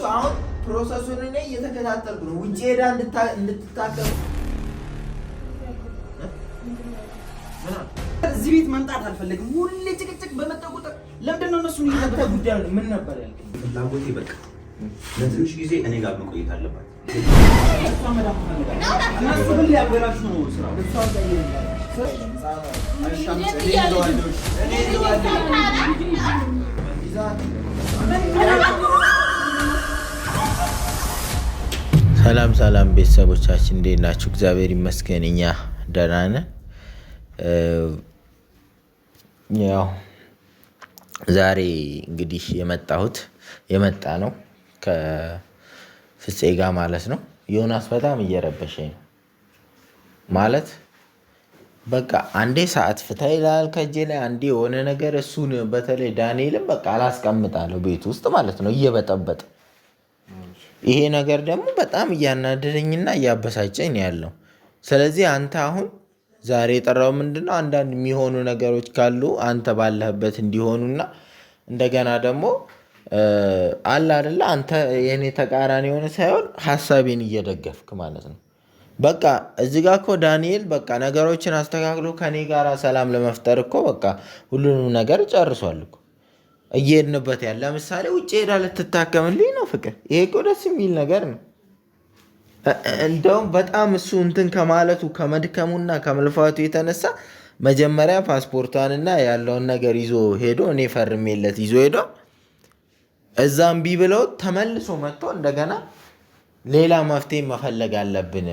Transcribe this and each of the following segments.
አሁን ፕሮሰሱን እኔ እየተከታተልኩ ነው። ውጪ ሄዳ እንድትታከም እዚህ ቤት መምጣት አልፈልግም። ሁሌ ጭቅጭቅ በመጣ ቁጥር ለምንድን ነው እነሱን እየተከታተልኩ? ጉዳይ ምን ነበር ያልከኝ? ፍላጎቴ በቃ ለትንሽ ጊዜ እኔ ጋር መቆየት አለባት። እነሱ ምን ሊያበላሹ ነው ስራው? ሰላም ሰላም ቤተሰቦቻችን እንዴት ናችሁ? እግዚአብሔር ይመስገን እኛ ደህና ነን። ያው ዛሬ እንግዲህ የመጣ ነው ከፍፄ ጋር ማለት ነው። ዮናስ በጣም እየረበሸኝ ነው ማለት በቃ አንዴ ሰዓት ፍታ ይላል ከእጄ ላይ፣ አንዴ የሆነ ነገር እሱን በተለይ ዳንኤልም በቃ አላስቀምጣለሁ ቤት ውስጥ ማለት ነው እየበጠበጠ። ይሄ ነገር ደግሞ በጣም እያናደደኝና እያበሳጨኝ ያለው። ስለዚህ አንተ አሁን ዛሬ የጠራው ምንድነው አንዳንድ የሚሆኑ ነገሮች ካሉ አንተ ባለህበት እንዲሆኑና እንደገና ደግሞ አለ አይደለ አንተ የኔ ተቃራኒ የሆነ ሳይሆን ሀሳቤን እየደገፍክ ማለት ነው። በቃ እዚህ ጋር እኮ ዳንኤል በቃ ነገሮችን አስተካክሎ ከኔ ጋር ሰላም ለመፍጠር እኮ በቃ ሁሉንም ነገር ጨርሷል እኮ እየሄድንበት ያለ። ለምሳሌ ውጭ ሄዳ ልትታከምልኝ ነው ፍቅር። ይሄ እኮ ደስ የሚል ነገር ነው። እንደውም በጣም እሱ እንትን ከማለቱ ከመድከሙና ከመልፋቱ የተነሳ መጀመሪያ ፓስፖርቷንና ያለውን ነገር ይዞ ሄዶ እኔ ፈርሜለት ይዞ ሄዶ እዛ እምቢ ብለው ተመልሶ መጥቶ እንደገና ሌላ መፍትሄ መፈለግ አለብን፣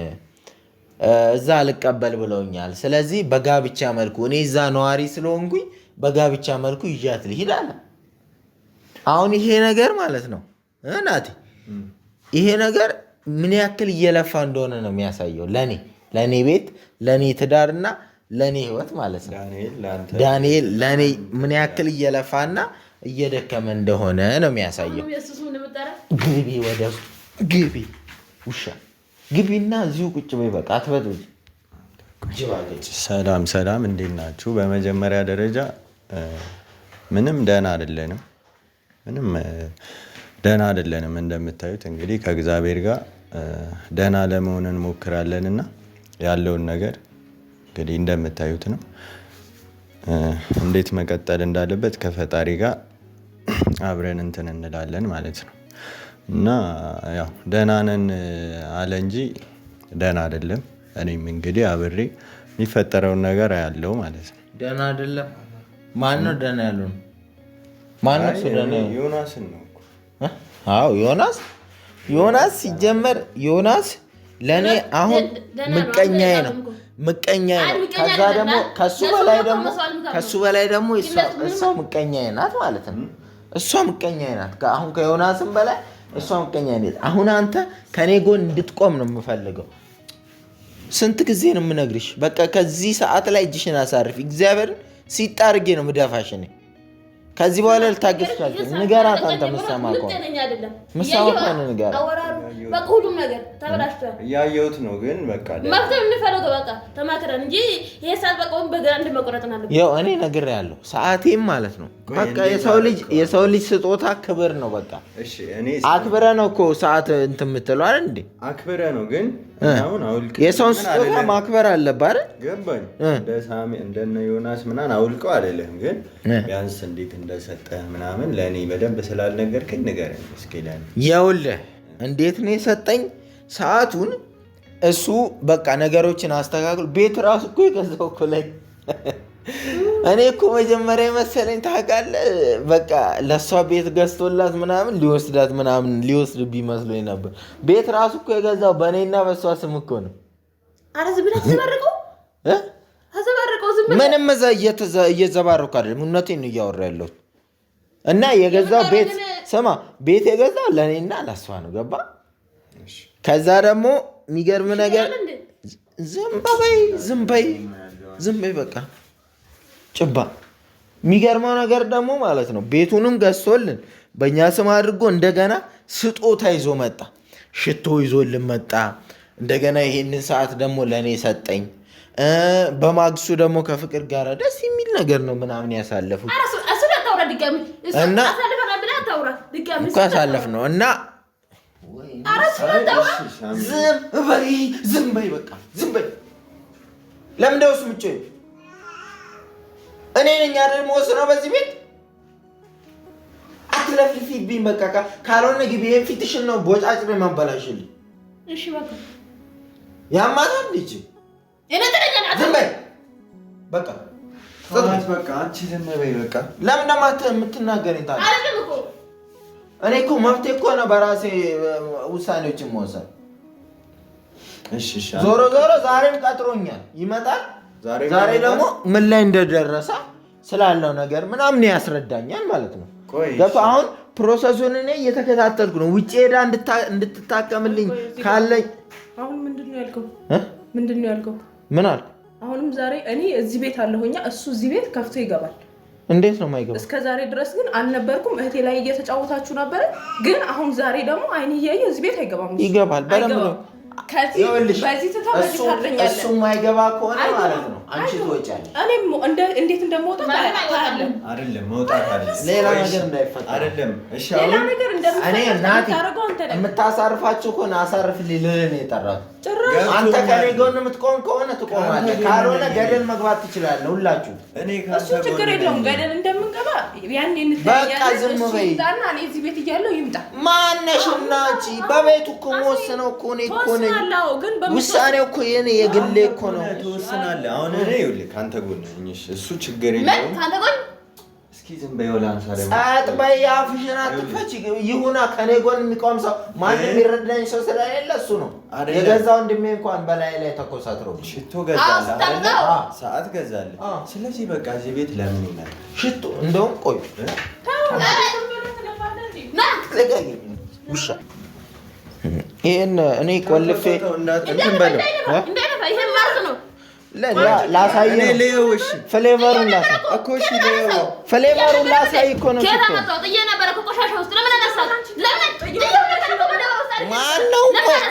እዛ አልቀበል ብለውኛል። ስለዚህ በጋብቻ መልኩ እኔ እዛ ነዋሪ ስለሆንኩኝ በጋብቻ መልኩ ይዣት ልሂድ አለ። አሁን ይሄ ነገር ማለት ነው ናቲ፣ ይሄ ነገር ምን ያክል እየለፋ እንደሆነ ነው የሚያሳየው። ለእኔ ቤት፣ ለእኔ ትዳርና ለእኔ ህይወት ማለት ነው። ዳንኤል ለእኔ ምን ያክል እየለፋና እየደከመ እንደሆነ ነው የሚያሳየው። ግቢ ወደ ግቢ ውሻ ግቢና እዚሁ ቁጭ በይ በቃ አትበጥብጭ። ሰላም እንዴት ናችሁ? በመጀመሪያ ደረጃ ምንም ደህና አይደለንም። እንደምታዩት እንግዲህ ከእግዚአብሔር ጋር ደህና ለመሆን እንሞክራለን እና ያለውን ነገር እንግዲህ እንደምታዩት ነው። እንዴት መቀጠል እንዳለበት ከፈጣሪ ጋር አብረን እንትን እንላለን ማለት ነው። እና ያው ደህና ነን አለ እንጂ ደህና አይደለም። እኔም እንግዲህ አብሬ የሚፈጠረውን ነገር ያለው ማለት ነው። ደህና አይደለም። ማን ነው ደህና ያለው? ማን ነው እሱ ደህና ያለው? ዮናስን ነው እኮ። አዎ ዮናስ ሲጀመር ዮናስ ለእኔ አሁን ምቀኛዬ ነው። ከዛ ደግሞ ከሱ በላይ ደግሞ እሷ ምቀኛዬ ናት ማለት ነው። እሷ ምቀኛዬ ናት። አሁን ከዮናስም በላይ እሷ ምቀኛዬ ናት። አሁን አንተ ከኔ ጎን እንድትቆም ነው የምፈልገው። ስንት ጊዜ ነው የምነግርሽ? በቃ ከዚህ ሰዓት ላይ እጅሽን አሳርፊ። እግዚአብሔርን ሲጣርጌ ነው ምደፋሽ እኔ። ከዚህ በኋላ ልታገስ ይችላል። ንገራት አንተ ምሳማ ከሆነ ንገራት። በቃ ሁሉም ነገር ተበላሽቷል። እያየሁት ነው ግን በቃ መፍትሄ የምንፈልገው በቃ ተማክረን እንጂ ይሄ ሰዓት በቃ በግራንድ መቆረጥ አለበት። ያው እኔ ነግሬያለሁ። ሰዓቴም ማለት ነው በቃ የሰው ልጅ ስጦታ ክብር ነው። በቃ እሺ እኔ አክብረ ነው እኮ ሰዓት እንትን የምትለው አይደል እንዴ? አክብረ ነው ግን አሁን አውልቅ የሰውን ስጦታ ማክበር አለብህ አይደል? ገባኝ። እንደ ሳሚ እንደነ ዮናስ ምናምን አውልቀው አይደለም ግን ቢያንስ እንዴት እንደሰጠህ ምናምን ለእኔ በደንብ ስላልነገርከኝ ንገረኝ እስኪ። ይኸውልህ እንዴት ነው የሰጠኝ ሰዓቱን። እሱ በቃ ነገሮችን አስተካክሎ ቤት ራሱ እኮ የገዛው እኮ ላይ እኔ እኮ መጀመሪያ የመሰለኝ ታውቃለህ፣ በቃ ለእሷ ቤት ገዝቶላት ምናምን ሊወስድ ቢመስሎኝ ነበር። ቤት ራሱ እኮ የገዛው በእኔና በእሷ ስም እኮ ነው። ምንም እዛ እየዘባረኩ አይደለም፣ እውነቴን ነው እያወራ ያለሁት። እና የገዛው ቤት ስማ፣ ቤት የገዛው ለእኔና ለእሷ ነው። ገባ? ከዛ ደግሞ የሚገርም ነገር ዝም በይ በቃ ጭባ። የሚገርመው ነገር ደግሞ ማለት ነው ቤቱንም ገዝቶልን በእኛ ስም አድርጎ እንደገና ስጦታ ይዞ መጣ። ሽቶ ይዞልን መጣ። እንደገና ይሄንን ሰዓት ደግሞ ለእኔ ሰጠኝ። በማግስቱ ደግሞ ከፍቅር ጋር ደስ የሚል ነገር ነው ምናምን ያሳለፉት እና ያሳለፍ ነው። እና ዝም በይ በቃ ዝም በይ። ለምን ደውስ ምጭ እኔ ነኝ አይደል የምወስነው በዚህ ቤት። አትለፍልፊብኝ በቃ ካልሆነ ግቢ። ይሄን ፊትሽን ነው ቦጫጭሬ ማበላሽልኝ። እሺ በቃ ያማታል ልጅ እኔ ተረጋጋ። ዝም በይ በቃ በቃ አንቺ ዝም በይ በቃ። ለምን ደማት የምትናገረኝ ታዲያ? አይደለም እኮ እኔ እኮ መብቴ እኮ ነው በራሴ ውሳኔዎችን መወሰን። እሺ ዞሮ ዛሬም ቀጥሮኛል ይመጣል። ዛሬ ደግሞ ምን ላይ እንደደረሰ ስላለው ነገር ምናምን ያስረዳኛል ማለት ነው። ገብቶ አሁን ፕሮሰሱን እኔ እየተከታተልኩ ነው። ውጪ ሄዳ እንድትታከምልኝ ካለኝ አሁን ምንድነው ያልከው? ምን አልኩ? አሁንም ዛሬ እኔ እዚህ ቤት አለሁኛ፣ እሱ እዚህ ቤት ከፍቶ ይገባል። እንዴት ነው የማይገባው? እስከ ዛሬ ድረስ ግን አልነበርኩም። እህቴ ላይ እየተጫወታችሁ ነበር። ግን አሁን ዛሬ ደግሞ አይኔ እያየ እዚህ ቤት አይገባም። ይገባል በደንብ ነው። በዚህ ትታ በዚህ ታድረኛለህ። እሱ የማይገባ ከሆነ ማለት ነው አንቺ ትወጫለሽ። እኔም እንዴት እንደምወጣ ታያለህ። አይደለም መውጣት አይደለም ሌላ ነገር እንዳይፈጠር አይደለም። እሺ ሌላ ነገር እንደምታደርገው አንተ ነህ። የምታሳርፋችሁ ከሆነ አሳርፍልኝ ልልህ ነው የጠራሁት። አንተ ከኔ ጎን የምትቆም ከሆነ ትቆማለህ፣ ካልሆነ ገደል መግባት ትችላለህ። ሁላችሁ እሱ ችግር የለውም። ገደል እንደምንገባ ያኔ እንታያለን። እሱ ይምጣና እኔ እዚህ ቤት እያለሁ ይምጣ። ማነሽና አንቺ በቤቱ እኮ የምወስነው እኮ እኔ እኮ ነኝ። ውሳኔው እኮ የኔ የግሌ እኮ ነው። ትወስናለህ። አሁን እኔ ይኸውልህ ከአንተ ጎን ነኝ። እሱ ችግር የለውም። ከአንተ ጎን እስኪ ዝም በይ ወላንሳ ደግሞ ጸጥ በይ፣ አፍሽን አትክፈቺ። ይሁና ከኔ ጎን የሚቆም ሰው ማንም የሚረዳኝ ሰው ስለሌለ እሱ ነው። የገዛ ወንድሜ እንኳን በላይ ላይ ተኮሳትሮ ሽቶ ገዛለህ አይደል? ሰዓት ገዛለህ። ስለዚህ በቃ እዚህ ቤት ለምን ይመጣ ሽቶ? እንደውም ቆይ ውሻ ይሄን እኔ ቆልፌ እንትን በለው ይሄን ማለት ነው ላሳየህ ነው። ለየውሽ ፍሌቨሩን ላሳይ እኮ እሺ፣ ለየው ፍሌቨሩን ላሳይ እኮ ነው። ሽቶ ማነው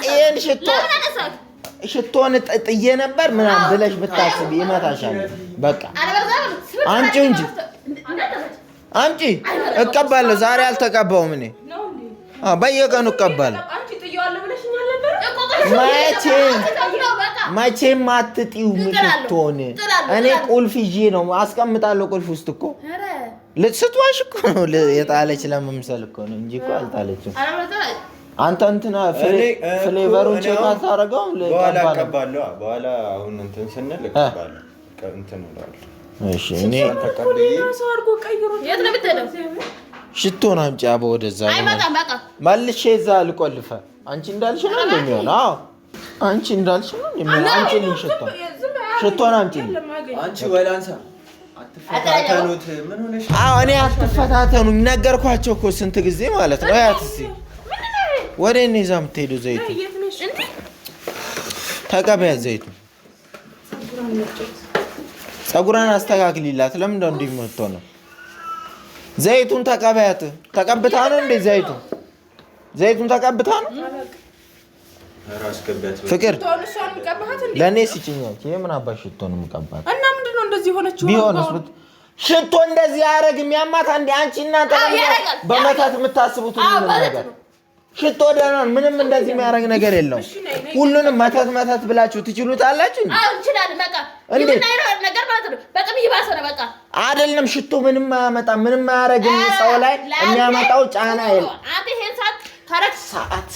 ይሄን ሽቶን ጥዬ ነበር ምናምን ብለሽ ብታስቢ ይመታሻል። በቃ አምጪ እንጂ አምጪ። እቀባለሁ። ዛሬ አልተቀባውም እኔ በየቀኑ እቀባለሁ። መቼም አትጢው ሽቶን። እኔ ቁልፍ ይዤ ነው አስቀምጣለሁ። ቁልፍ ውስጥ እኮ ስትዋሽ እኮ ነው የጣለች ለመምሰል እኮ ነው እንጂ እኮ አልጣለችም። አንተ እንትና ፍሌቨሩን ቼክ አታደርገውም? በኋላ እቀባለሁ። በኋላ አሁን እንትን ስንል እቀባለሁ። እንትን እላለሁ። እሺ እኔ ተቀበይ ሰው አድርጎ ቀይሮት የት ነው የምትሄደው? ሽቶን አምጪ አቦ ወደዛ መልሼ እዛ ልቆልፈ። አንቺ እንዳልሽ ነው እንደሚሆን። አዎ አንቺ እንዳልሽ ነው እንደሚሆን። አንቺ ልኝ ሽቶን አምጪ። አንቺ ወላንሳ አትፈታተኑት። ምን ሆነሽ? አዎ እኔ አትፈታተኑኝ ነገርኳቸው እኮ ስንት ጊዜ ማለት ነው። ያት እስኪ ወደ እኔ እዛ የምትሄዱ ዘይቱ ተቀበያት። ዘይቱ ፀጉሯን አስተካክሊላት። ለምን እንደው እንዲህ የምትሆነው? ዘይቱን ተቀበያት። ተቀብታ ነው እንዴ? ዘይቱን ተቀብታ ነው። ፍቅር ለእኔ ስጭኛች። ይሄ ምን አባሽ ሽቶ ነው የምቀባት? እና ምንድነው እንደዚህ ሆነችው? ቢሆንስ ሽቶ እንደዚህ አያረግም። ያማታ እንዴ አንቺ እናንተ በመታት የምታስቡት ነገር ሽቶ ደህና ነው። ምንም እንደዚህ የሚያደርግ ነገር የለውም። ሁሉንም መተት ብላችሁ ትችሉታላችሁ እንዴ? አዎ እንችላለን። በቃ ይሄን ነገር ማለት ነው። በጣም ይባሰ ነው። በቃ አይደለም ሽቶ ምንም አያመጣም። ምንም አያረግም። ሰው ላይ የሚያመጣው ጫና የለም። አንተ ይሄን ሰዓት ታረክ ሰዓት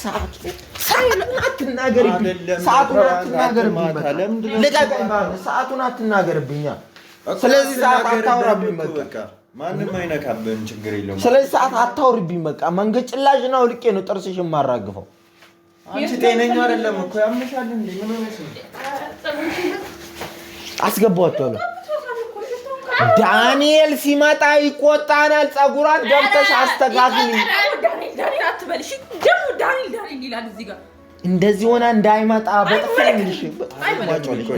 ሰዓቱን አትናገርብኝ። ስለዚህ ሰዓት አታውራብኝ። በቃ ማንም አይነካብን፣ ችግር የለውም። ስለዚህ ሰዓት አታውሪብኝ። በቃ መንገድ ጭላሽና አውልቄ ነው ጥርስሽን ማራግፈው። አንቺ ጤነኛ አይደለም እኮ ያምሻል እንዴ? ምን ሆነሽ ነው? አስገባዋት ነው። ዳንኤል ሲመጣ ይቆጣናል። ፀጉሯን ገብተሽ አስተካክሊ። ዳንኤል አትበልሽ። ደሙ ዳንኤል ይላል እዚህ ጋር። እንደዚህ ሆና እንዳይመጣ በጥፍልሽ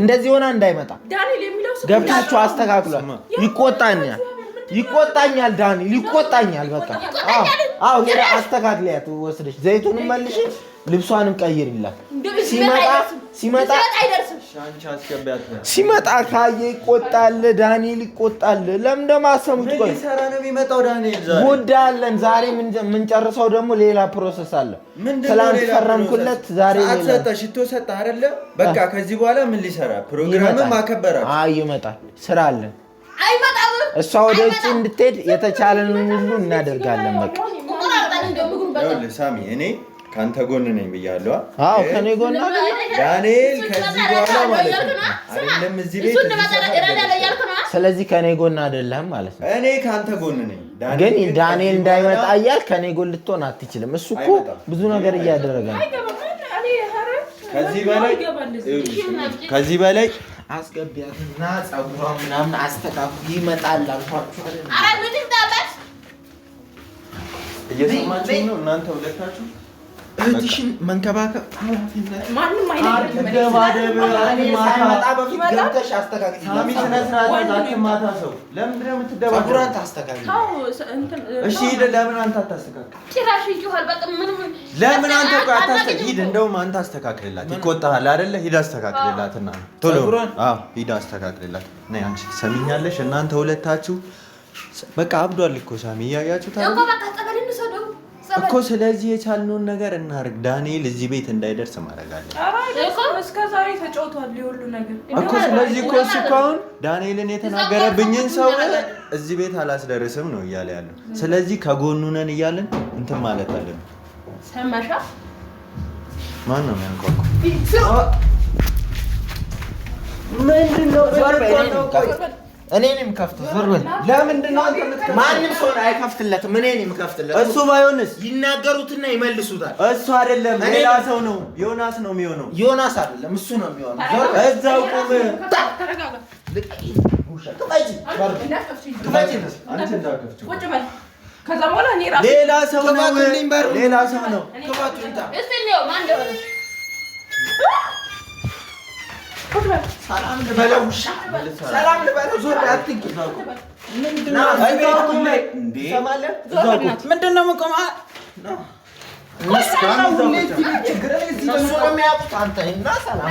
እንደዚህ ሆና እንዳይመጣ ዳንኤል የሚለው ሰው ገብታችሁ አስተካክሏል። ይቆጣኛል ዳንኤል ይቆጣኛል። በቃ አዎ ሄዳ አስተካክሊያት ወስደሽ ዘይቱንም መልሽ፣ ልብሷንም ቀይሪላት። ሲመጣ ሲመጣ ካየ ይቆጣል፣ ዳንኤል ይቆጣል። ለምን እንደማሰሙት ቆይ ሰራ ነው የሚመጣው ዳንኤል ዛሬ ጉዳይ አለን። ዛሬ ምን ጨርሰው ደግሞ ሌላ ፕሮሰስ አለ። ትላንት ፈረምኩለት ዛሬ ሌላ ሰጣ ሽቶ ሰጣ አይደለ? በቃ ከዚህ በኋላ ምን ሊሰራ ፕሮግራም ማከበራችሁ? አይ ይመጣል፣ ስራ አለን። እሷ ወደ ውጭ እንድትሄድ የተቻለንን ሁሉ እናደርጋለን። በቃ ሳሚ እኔ ካንተ ጎን ነኝ ብያለሁ። አዎ ከኔ ጎን ዳንኤል ከዚህ በኋላ ማለት ነው አይደለም እዚህ ቤት ስለዚህ ከኔ ጎን አይደለም ማለት ነው። እኔ ካንተ ጎን ነኝ። ግን ዳንኤል እንዳይመጣ እያልክ ከኔ ጎን ልትሆን አትችልም። እሱ እኮ ብዙ ነገር እያደረገ ነው። ከዚህ በላይ አስገቢያትና ጸጉሯ ምናምን አስተካክሉ ይመጣል አልኳችሁ አይደል? እየሰማችሁ ነው እናንተ ሁለታችሁ። እህትሽን መንከባከብ ማንም አይነግርም። ሳይመጣ በፊት ገብተሽ አስተካክል። ሳሚ ስነ ስርዓት አትማታ ሰው ለምንድን ነው የምትደባደበው? ጸጉሯን ታስተካክል። እሺ ሂድ። ለምን አንተ አታስተካክል? ጭራሽ ይጮሃል። በቃ ምንም ለምን አንተ ቆይ አታስተካክል? ሂድ። እንደውም አንተ አስተካክልላት። ይቆጣሃል አይደለ? ሂድ አስተካክልላትና ቶሎ። አዎ ሂድ አስተካክልላት። ነይ አንቺ ሰሚኛለሽ? እናንተ ሁለታችሁ በቃ አብዷል እኮ ሳሚ እያያችሁት እኮ። ስለዚህ የቻልነውን ነገር እናድርግ። ዳንኤል እዚህ ቤት እንዳይደርስ ማድረግ አለ እስከ ዛሬ ተጫውቷል ሁሉ ነገር እኮ። ስለዚህ እኮ እሱ እኮ አሁን ዳንኤልን የተናገረብኝን ሰው እዚህ ቤት አላስደርስም ነው እያለ ያለው። ስለዚህ ከጎኑ ነን እያለን እንትን ማለት አለብን። ሰማሻ? ማን ነው የሚያንኳኳ? ምንድን ነው? እኔ ነኝ የምከፍተው። ዞር በል። ለምንድን ነው አንተ የምትከፍተው? ማንም ሰው አይከፍትለትም። እኔ ነኝ የምከፍትለት። እሱ ባይሆንስ ይናገሩትና ይመልሱታል። እሱ አይደለም ሌላ ሰው ነው። ዮናስ ነው የሚሆነው። ዮናስ አይደለም እሱ ነው የሚሆነው። እዛው ቁም። ተረጋጋ። ከዛ በኋላ እኔ ራሴ ሌላ ሰው ነው። ሌላ ሰው ነው። ሰላም ልበለው። ሰላም ልበለው። ዞር አትንኪ። ምንድን ነው የምቆመው? እነሱ ነው የሚያውቁት። አንተ እና ሰላም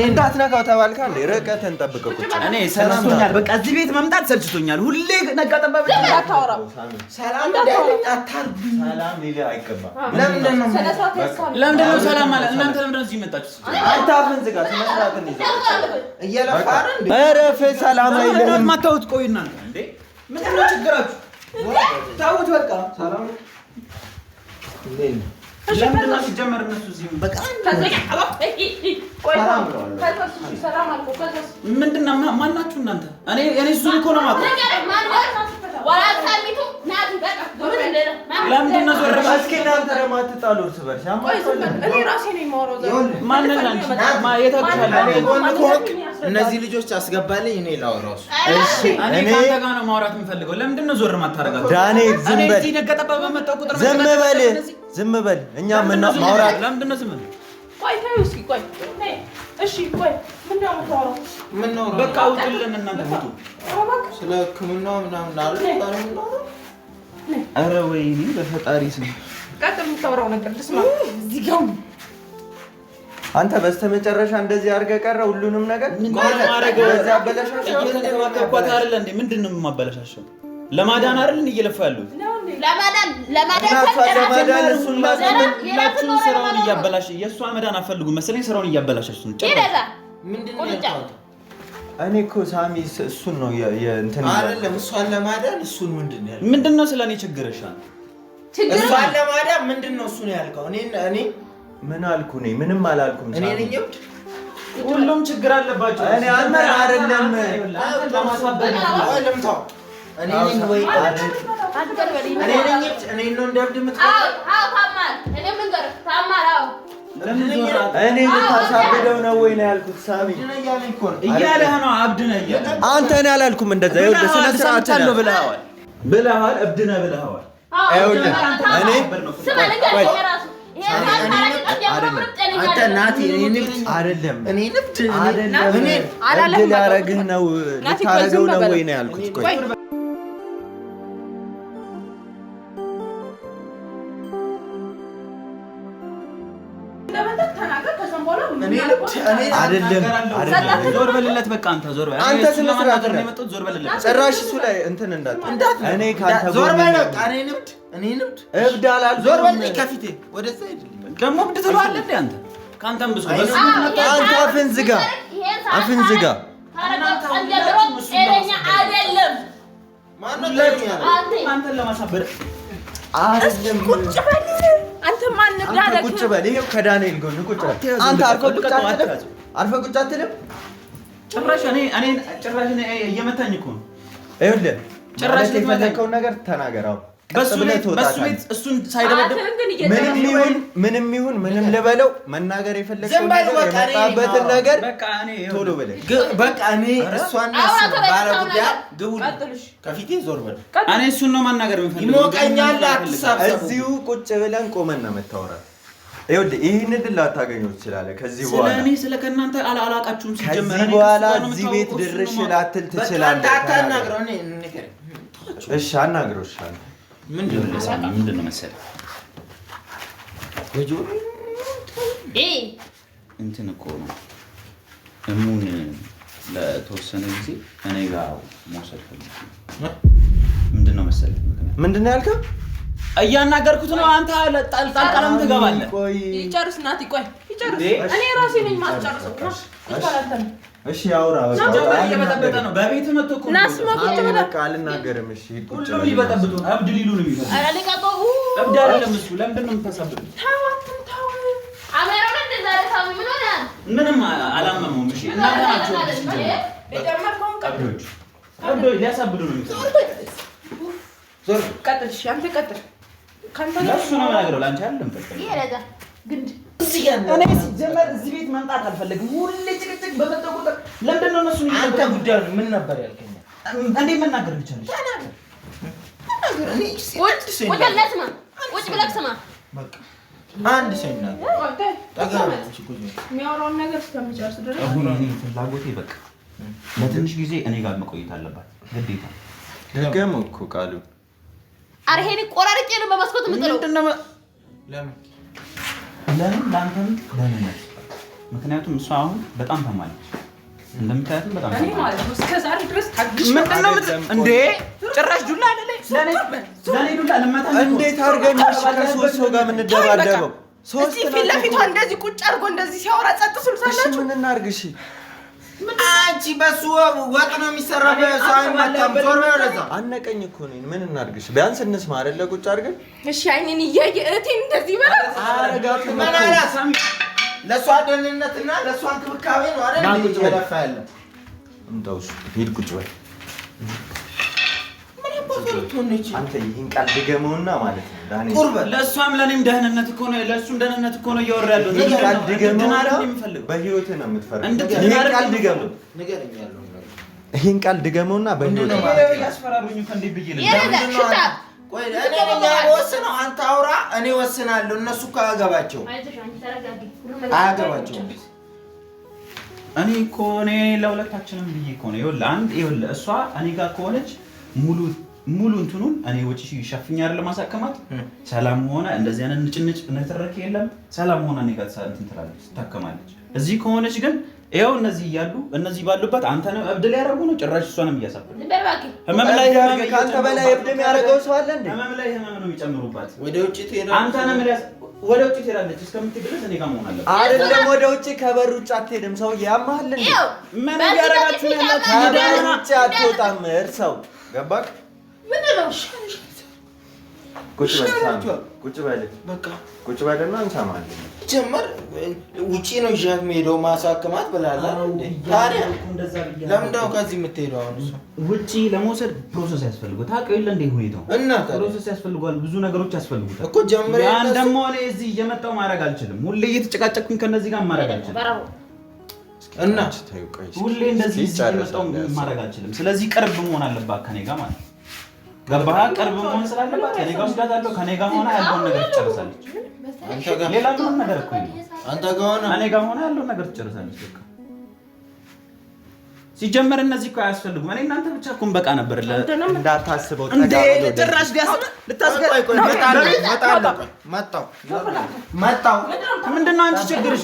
እንዳትነካው ተባልካ እንዴ? ርቀትን ጠብቀው። እኔ ሰልችቶኛል። በቃ እዚህ ቤት መምጣት ሰልችቶኛል። ሁሌ ነጋ ጠባብ ሰላም ሊል አይገባም። ለምንድን ነው ሰላም ማለት? እናንተ ለምንድን ነው እዚህ መጣችሁ? አንተ አፍህን ዝጋ። ስነ ስርዓትን ይዘህ እየለፋ አይደል? እረፍ። ሰላም አይልም። ማታውት ቆይና እንዴ ምንድን ነው ችግራችሁ? ታውት በቃ ሰላም ለምንድን ነው ሲጀመር እነሱ እዚህ በቃ ምንድን ነው ማናችሁ እናንተ? እኔ እሱ እኮ ነው ማለት ለምንድን ነው ዞር በል እስኪ። እናንተ ደግሞ አትጣሉ እርስ በርስ። እኔ ራሴ ነኝ የማወራው። ማንን እነዚህ ልጆች አስገባልኝ። እኔ ላወራው። እሺ እኔ ካንተ ጋር ነው ማውራት የምፈልገው። ለምንድን ነው ዞር የማታረጋው? ዳንኤል ዝም በል። እዚህ ነገጠባ በመጣው ቁጥር ዝም በል። እኛ ማውራት ለምንድን ነው ዝም በል? ቆይ ተይው እስኪ ቆይ። እሺ ቆይ ምንድን ነው የምታወራው? በቃ አውጡልን እናንተ ሞቱ። ስለ ሕክምናው ምናምን አይደል? ኧረ ወይኔ በፈጣሪ ስም ቀጥል የምታወራው ነገር ልስማ። እዚህ ጋር አንተ በስተመጨረሻ እንደዚህ አድርገህ ቀረ ሁሉንም ነገር በዛ አበላሻሽው። እየተንከባከብኳት አይደል እንዴ? ምንድን ነው የማበላሻሸው? ለማዳን አይደል እንዴ እየለፋ ያሉት? ለማዳን እሱን ሁላችሁም ስራውን እያበላሽ የእሷ መዳን አፈልጉ መሰለኝ። ስራውን እያበላሻችሁ ነው። እኔ እኮ ሳሚ እሱን ነው እንትን አይደለም። እሷን ለማዳን እሱን ምንድን ነው ስለኔ ችግርሽ? እሷን ለማዳን ምንድን ነው እሱን ያልከው? እኔ ምን አልኩ? እኔ ምንም አላልኩም። እኔ ነኝ ሁሉም ችግር አለባቸው። እኔ አንተ አይደለም ለማሳበብ ለምታው እኔ ነኝ ወይ እኔ ነኝ? እኔ ነው እንደብድምት እኔ ልታሳብደው ነው ወይ ነው ያልኩት? ሳሚ እያለህ ነው። አብድ ነህ እያለህ አንተ እኔ አላልኩም እንደዛ። ይኸውልህ ስነ ስርዓት ነው ብለሃል። እብድ ነህ ብለሃል። ይኸውልህ እኔ አንተ ናቲ አይደለም እኔ ልብድ እኔ ላረግህ ነው ልታረገው ነው ወይ ነው ያልኩት? ቆይ አይደለም ዞር በልለት በቃ አንተ ዞር በል አንተ ስለስራት ነው የመጣሁት ዞር በልለት ጭራሽ እሱ ላይ እንትን እንዳት እኔ ካንተ ዞር በል በቃ እኔ ንብድ እብድ አላልኩም ዞር በል ከፊቴ ወደዛ ሄድልኝ ደግሞ እብድ ትለዋለህ እንዴ አንተ ካንተም ብሶ አንተ አፍን ዝጋ ጤነኛ አይደለም ማነው ለኛ አንተን ለማሳበር አይደለም አንተ ማን ነዳለክ ቁጭ በል ይሄው ከዳንኤል ጎን ቁጭ በል አንተ አርፈህ ቁጭ አትልም ጭራሽ እኔ እየመታኝ እኮ ነው ይኸውልህ ጭራሽ የፈለከውን ነገር ተናገራው በሱ ቤት እሱን ሳይደበደብ ምንም ይሁን ምንም ልበለው መናገር የፈለከው ነገር የመጣበትን ነገር በቃ እኔ ቶሎ በለኝ በቃ እኔ እሷን ባለጉዳይ ግቡል ከፊቴ ዞር በል እኔ እሱን ነው ማናገር የምፈልገው ይሞቀኛል አትሳሰቡ እዚሁ ቁጭ ብለን ቆመን ነው የምታወራው ይኸውልህ ይሄን ድል አታገኙት ይችላል ከዚህ በኋላ ስለኔ ስለከናንተ አላቃችሁም ሲጀመር ከዚህ በኋላ እዚህ ቤት ድርሽ ላትል ትችላለህ አታናግረው እኔ ንገረኝ እሺ አናግረውሻል ምንድነው መሰለህ እንትን እኮ ነው እሙን ለተወሰነ ጊዜ እኔ ጋር መውሰድ ፈልጌ ምንድነው መሰለህ ምንድነው ያልከው እያናገርኩት ነው አንተ ጣልቃለም ትገባለህ ይጨርስ ናት ይቆይ ይጨርስ እኔ ራሴ ነኝ ማስጨርሰው ይባላል እሺ አውራ በቃ እየበጠበጠ ነው በቤት መጥቶ እኮ ናስማ ቁጭ ብለህ በቃ አልናገርም እሺ ቁጭ ብለህ ይበጠብጡ አብድ ሊሉ ነው የሚፈልግ ኧረ ሊቀቀው አብድ አይደለም እሱ ለምንድን ነው የምታሳብዱ ታው አሜራውን እንደዛ ለታው ምን ሆነ ምንም አላመመውም እሺ እናንተ ናችሁ የጀመርከውን ቀብዶች ሊያሳብዱ ነው የሚፈልግ ዞር ቀጥል እሺ አንተ ቀጥል ካንተ ለሱ ነው የምናገረው ላንቺ አይደለም ፈቀደ ይረዳ ግንድ እዚህ ጋር እኔ ሲጀመር እዚህ ቤት መምጣት አልፈልግም ሁሌ ጭቅጭቅ በመጣው ቁጥር ለምንድን ነው እነሱ አንተ ጉዳይ ምን ነበር ያልከኝ እንዴ መናገር ብቻለሽ ቁጭ ብለህ ስማ በቃ አንድ ሰው ይናገር ጠጋች ኩጂ የሚያወራውን ነገር እስከሚጨርስ ድረስ አሁን እኔ ፍላጎቴ በቃ ለትንሽ ጊዜ እኔ ጋር መቆየት አለባት ግዴታ ደገም እኮ ቃሉ አርሄኒ ቆራርጬ ነው በመስኮት የምጥለው ለምን ላንተም ለነነስ ምክንያቱም እሷ አሁን በጣም ታማለች እንደምታያትም በጣም እኔ ማለት ነው እስከ ዛሬ ድረስ ታግሽ ምንድነው እንዴ ጭራሽ ዱላ አይደለ ለኔ ዱላ ለማታ እንዴት አድርገን ከሶስት ሰው ጋር ምን እንደባደበው ሶስት ፊት ለፊቷ እንደዚህ ቁጭ አድርጎ እንደዚህ ሲያወራ ጸጥ ስልሳላችሁ ምን እናድርግ እሺ አንቺ በሱ ወጥ ነው የሚሰራው በሱ አይመጣም ዞር ነው ለዛ አነቀኝ እኮ ነኝ ምን እናድርግ እሺ ቢያንስ እንስማ አይደለ ቁጭ አድርገን እሺ አይኔን እያየ እቴን እንደዚህ በላ አረጋት ማናላ ሳሚ ለሷ ደህንነትና ለሷ እንክብካቤ ነው አይደል ልጅ ያለፋ ያለ እንታውስ ሂድ ቁጭ በል ምን ይባላል አንተ ይሄን ቃል ድገመውና ማለት ነው ዳኒ ቁርበት ለሷም ለኔም ደህንነት እኮ ነው ለሱም ደህንነት እኮ ነው እያወራ ያለው ይሄን ቃል ድገመውና የምፈልገው በህይወት ነው የምትፈርደው እንዴት ይሄን ቃል ድገመው ንገረኝ ያለው ይሄን ቃል ድገመውና በህይወት ነው ያስፈራሩኝ እንዴ ብዬ ይረዳ ሽታ ቆይ እኔ ወስነው አንተ አውራ እኔ ወስናለሁ እነሱ ካገባቸው አይዞሽ አንቺ ተረጋጊ አያገባቸው እኔ እኮ እኔ ለሁለታችንም ብዬ እኮ ነው ይኸውልህ እሷ እኔ ጋር ከሆነች ሙሉ እንትኑን እኔ ወጪ ሸፍኛ አይደል ማሳከማት ሰላም ሆነ እንደዚህ አይነት ንጭንጭ ነተረከ የለም ሰላም ሆነ እኔ ጋር እንትን ትላለች ታከማለች እዚህ ከሆነች ግን ይኸው እነዚህ እያሉ እነዚህ ባሉበት አንተ ነው እብድ ሊያደርጉ ነው ጭራሽ እሷንም እያሳበዱ እንደባኪ ህመም ላይ ካንተ በላይ እብድ የሚያደርገው ሰው አለ እንዴ ህመም ላይ ህመም ነው የሚጨምሩባት ወደ ውጭ ትሄዳለች አንተ ነው ወደ ውጭ ትሄዳለች እስከምትድረስ እኔ ጋር መሆን አለበት አይደለም ወደ ውጭ ከበር ውጭ አትሄድም ሰው ያማል እንዴ ምን ያደርጋችሁ ነው ከበር ውጭ አትወጣም እርሰው ገባክ ምንድነው ቁጭ በል ቁጭ በል በቃ ቁጭ በልና እንሰማለን ጀመር ውጪ ነው ይዣት የምሄደው ማሳከማት ብላላ እንዴ ታዲያ ለምን ነው ከዚህ የምትሄደው አሁን እሱ ውጪ ለመውሰድ ፕሮሰስ ያስፈልጋል ታውቀው የለ እንዴ ሁኔታው እና ፕሮሰስ ያስፈልጋል ብዙ ነገሮች ያስፈልጉታል እኮ ጀመረ ያን ደግሞ እኔ እዚህ እየመጣሁ ማድረግ አልችልም ሁሌ እየተጨቃጨቅኩኝ ከነዚህ ጋር ማድረግ አልችልም እና ሁሌ እንደዚህ እየመጣሁ ማድረግ አልችልም ስለዚህ ቅርብ መሆን አለባት ከኔ ጋር ማለት ገባህ ቅርብ መሆን ስላለባት ከኔ ጋር ወስዳታለሁ ከኔ ጋር ሆነ ያለውን ነገር ትጨርሳለች አንተ ጋር ሌላ ምንም ነገር እኮ አንተ ጋር ሆነ እኔ ጋር ሆነ ያለውን ነገር ትጨርሳለች በቃ ሲጀመር እነዚህ እኮ አያስፈልጉም። እኔ እናንተ ብቻ እኮ በቃ ነበር እንዳታስበው እንዴ ጭራሽ መጣው ምንድነው አንቺ ችግርሽ?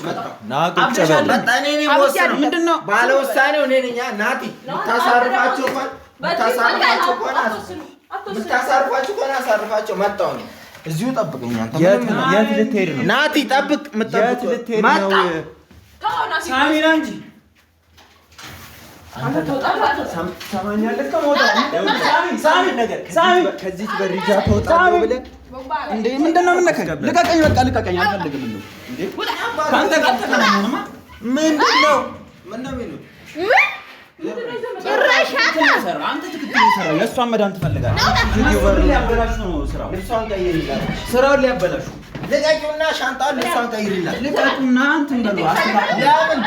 ምንድነው ባለ ውሳኔው እኔ ነኝ። ናቲ ታሳርፋቸው አሳርፋቸው። መጣው ነው እዚሁ ጠብቀኝ። አንተ የት ልትሄድ ነው? ናቲ ጠብቅ። መጣ ሳሚና እንጂ አንተ ተወጣላችሁ ሰማኛለህ? ሳሚ ከዚህ በሪጃ ተወጣለሁ ብለህ እንዴ ምንድነው? ልቀቀኝ፣ በቃ ልቀቀኝ። አልፈልግም ነው እንዴ ካንተ ጋር ተከናነማ። ምንድነው የሚሉት? አንተ ትክክል ሰራው። የእሷን መዳን ትፈልጋለህ? ሊያበላሹ ነው ስራው። ልብሷን ቀይርላት። ስራውን ሊያበላሹ ልቀቂውና ሻንጣውን ልብሷን ቀይርላት። ልቀቁና እንትን በሉ። ለምን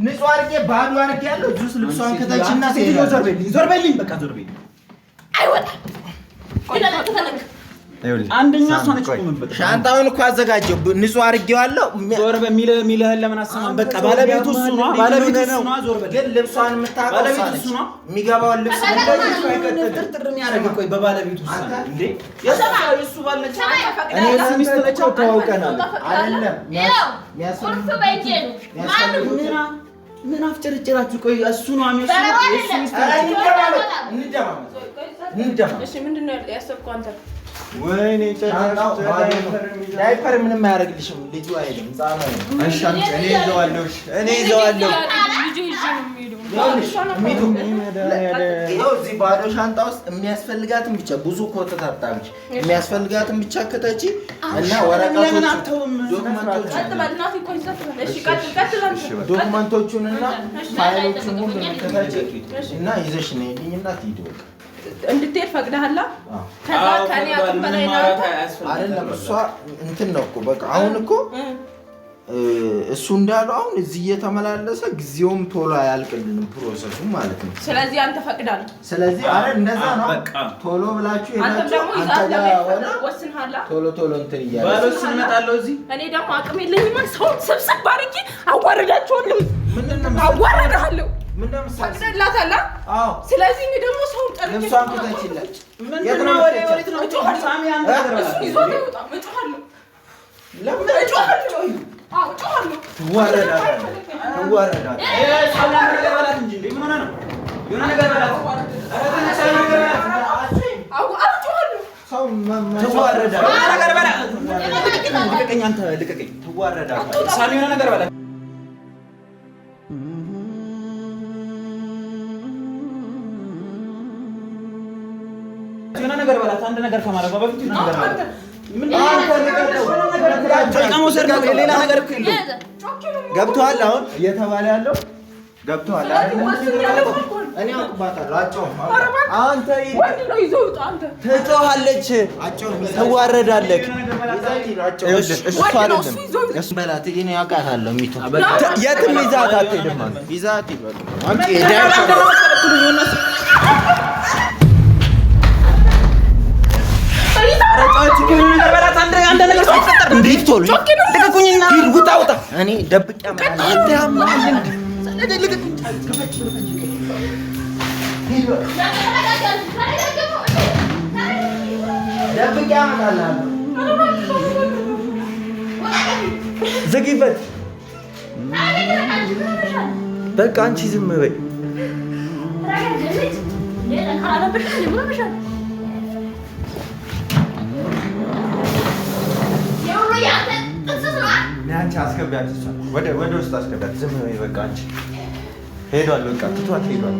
ንጹህ አድርጌ ባዶ አድርጌ ያለው ጁስ ልብሷን ከተችና ዞር በልኝ፣ በቃ ዞር በልኝ። አይወጣም። አንደኛ እሷ ነች ቆምበት። ሻንጣውን እኮ አዘጋጀው ንጹህ አድርጌዋለሁ። ዞር በሚልህን ለምን አሰማን? በቃ ባለቤቱ እሱ ነው። ባለቤቱ እሱ ነው። ዞር በል። ግን ልብሷን የምታውቀው ባለቤቱ እሱ ነው። የሚገባውን ልብስ ጥርጥር የሚያደርግ ቆይ በባለቤቱ እሱ ነው እንዴ? የእሱ ባለች እኔ እሱ ሚስት ነች። ተዋውቀናል አይደለም? ምን አፍጨርጭራችሁ? ቆይ እሱ ነው አሚስ ነው። እሱ ሚስት እንደማመጥ እሺ ምንድነው ያሰብከው አንተ? ወይኔ ዳይፐር ምንም አያደርግልሽም። ልጁ አይደለም ህፃኑ አይደለም። እኔ ይዘዋለሁ። እዚህ ባዶ ሻንጣ ውስጥ የሚያስፈልጋትን ብቻ ብዙ ኮተት አታብች። የሚያስፈልጋትን ብቻ ከተቺ እና ዶክመንቶቹን እና ፋይሎቹን ሁሉ ከተቺ እና ይዘሽ ነው ይሄድኝና ትሂድ በቃ እንድትሄድ ፈቅደሃላ? ከዛ ከኔ አቅም በላይ ነው አይደለም። እሷ እንትን ነው እኮ በቃ አሁን እኮ እሱ እንዳለው አሁን እዚህ እየተመላለሰ ጊዜውም ቶሎ አያልቅልንም ፕሮሰሱ ማለት ነው። ስለዚህ አንተ ፈቅዳለህ። ስለዚህ አረ እንደዛ ነው። ቶሎ ብላችሁ ሄዳችሁ አንተ ጋር ሆነ ወስንሃላ። ቶሎ እንትን እያለ ባሎስ እንመጣለው እዚህ። እኔ ደግሞ አቅም የለኝም። ሰውን ሰብሰብ አድርጌ አዋርዳቸዋለሁ። ምንድነው አዋርዳለሁ? ምንድነው ፈቅደላታላ? አዎ። ስለዚህ እኔ ደግሞ ሰውን ጠርቼ ልብሷን ከተችለች ምንድነው? ወዴት ነው? ሳሚ አንተ ነገር እሱ ይዞ ይወጣ። እጮሃለሁ። ለምን እጮሃለሁ? አዎ እጮሃለሁ። ትዋረዳለህ። ሰላም ነገር በላት እንጂ ምን ሆነ ነው? የሆነ ነገር በላት። ኧረ ሰላም ነገር በላት። አዎ እጮሃለሁ። ሰው ትዋረዳለህ። ነገር በላት። ልቀቀኝ፣ አንተ ልቀቀኝ። ትዋረዳለህ። ሳሚ የሆነ ነገር በላት። የሆነ ነገር በላት። አንድ ነገር ከማድረጓ በፊት የሆነ ነገር በላት። ሌላ ነገር እኮ የለውም። ገብቶሃል? አሁን እየተባለ ያለው ገብቶሃል? እኔ አውቅባታለሁ። አጫውም አንተ ወንድ ነው ይዞ ይወጣ። አንተ ትጮሃለች፣ ትዋረዳለህ። እሱ አይደለም በላት። እኔ አውቃታለሁ። ሚቱ የትም ይዛት አትሄድም። ይዛት እኔ ደብቄ ዘግይበት። በቃ አንቺ ዝም በይ። አንቺ አስገቢያት፣ ወደ ውስጥ አስገቢያት። ዝም በይ በቃ አንቺ። ሄዷል፣ በቃ ትቷት ሄዷል።